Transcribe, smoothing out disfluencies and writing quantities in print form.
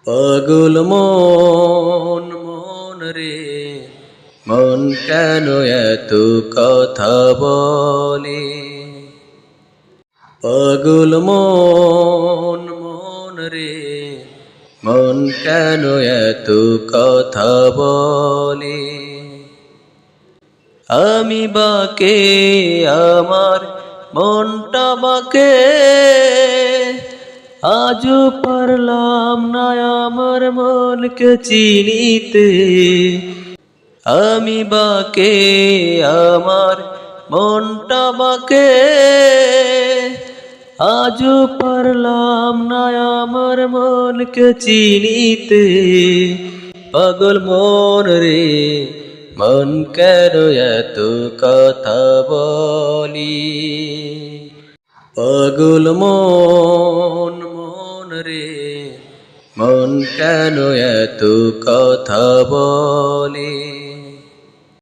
পাগল মন মন রে মন কেন এত কথা বলে। পাগল মন মন রে মন কেন এত কথা বলে। আমি বাকে আমার মনটা বাকে, আজও পারলাম না আমার মনকে চিনিতে। আমি বাকে আমার মনটা বাকে, আজও পারলাম না আমার মনকে চিনিতে। পাগল মন রে মন কেন এত কথা বলি। পাগল মন মন রে মন কেন এত কথা বলে।